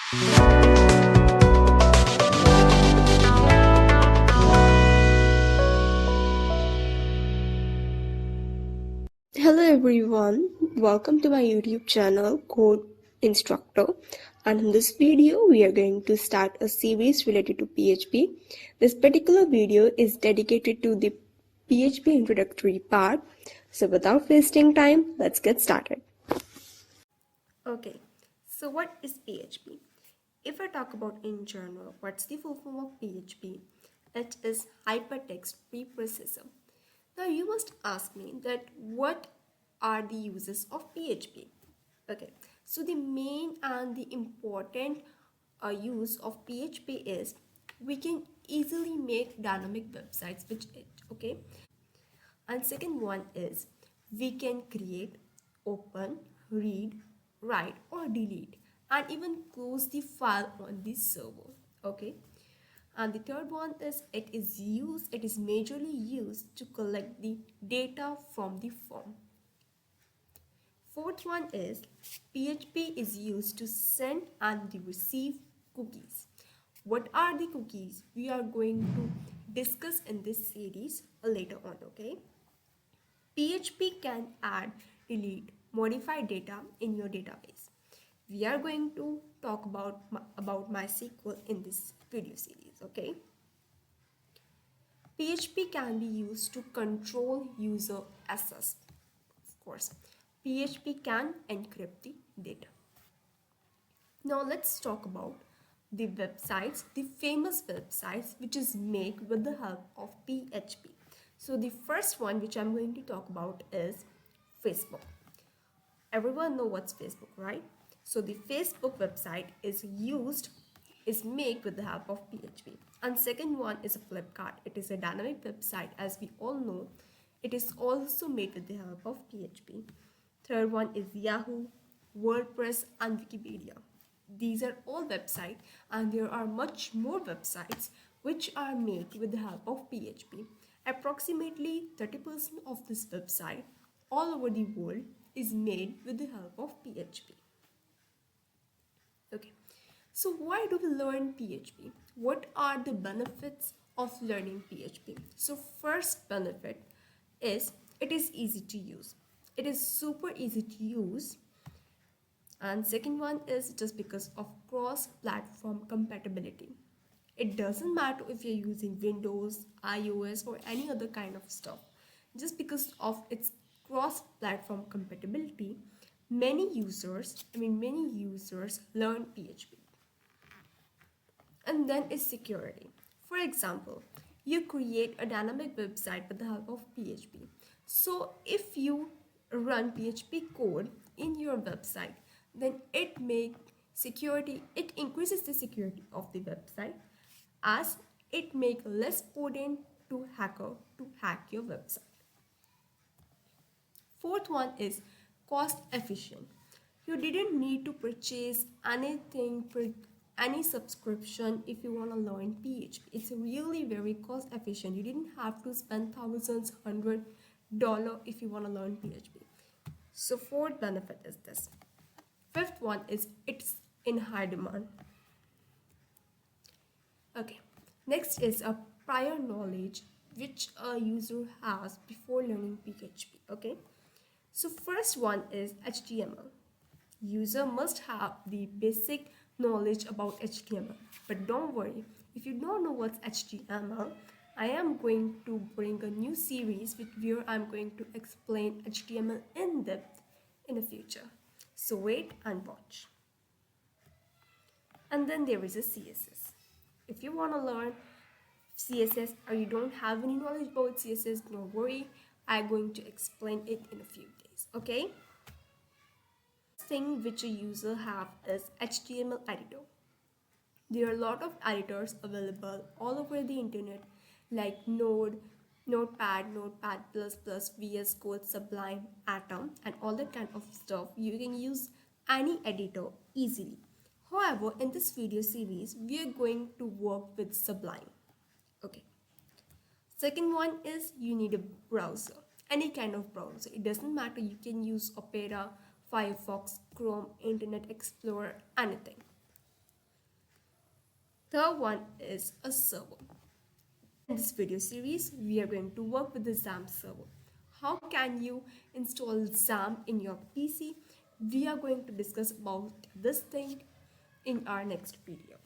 Hello everyone, welcome to my YouTube channel Code Instructor, and in this video we are going to start a series related to PHP. This particular video is dedicated to the PHP introductory part. So without wasting time, let's get started. Okay, so what is PHP? If I talk about in general, what's the full form of PHP? It is Hypertext Preprocessor. Now you must ask me that what are the uses of PHP? Okay, so the main and the important use of PHP is we can easily make dynamic websites with it. Okay, and second one is we can create, open, read, write or delete and even close the file on the server. Okay, and the third one is it is majorly used to collect the data from the form. Fourth one is PHP is used to send and receive cookies. What are the cookies? We are going to discuss in this series later on. Okay, PHP can add, delete, modify data in your database. We are going to talk about MySQL in this video series. Okay, PHP can be used to control user access. Of course, PHP can encrypt the data. Now let's talk about the websites, the famous websites which is made with the help of PHP. So the first one which I'm going to talk about is Facebook. Everyone know what's Facebook, right? So the Facebook website is made with the help of PHP. And second one is a Flipkart. It is a dynamic website, as we all know. It is also made with the help of PHP. Third one is Yahoo, WordPress and Wikipedia. These are all websites, and there are much more websites which are made with the help of PHP. Approximately 30% of this website all over the world is made with the help of PHP. Okay, so why do we learn PHP? What are the benefits of learning PHP? So first benefit is it is easy to use. It is super easy to use. And second one is just because of cross-platform compatibility. It doesn't matter if you're using Windows, iOS or any other kind of stuff. Just because of its cross-platform compatibility, many users learn PHP. And then is security. For example, you create a dynamic website with the help of PHP. So if you run PHP code in your website, then it increases the security of the website, as it make less potent to hacker to hack your website. Fourth one is cost efficient. You didn't need to purchase anything for any subscription if you want to learn PHP. It's really very cost efficient. You didn't have to spend thousands, $100 if you want to learn PHP. So fourth benefit is this. Fifth one is it's in high demand. Okay, next is a prior knowledge which a user has before learning PHP. Okay, so first one is HTML. User must have the basic knowledge about HTML. But don't worry, if you don't know what's HTML, I am going to bring a new series where I'm going to explain HTML in depth in the future. So wait and watch. And then there is a CSS. If you want to learn CSS or you don't have any knowledge about CSS, don't worry, I'm going to explain it in a few days. Okay, thing which a user have is HTML editor. There are a lot of editors available all over the internet like Node, Notepad, Notepad++, VS Code, Sublime, Atom and all that kind of stuff. You can use any editor easily. However, in this video series, we are going to work with Sublime. Okay. Second one is you need a browser, any kind of browser. It doesn't matter, you can use Opera, Firefox, Chrome, Internet Explorer, anything. Third one is a server. In this video series, we are going to work with the XAMPP server. How can you install XAMPP in your PC? We are going to discuss about this thing in our next video.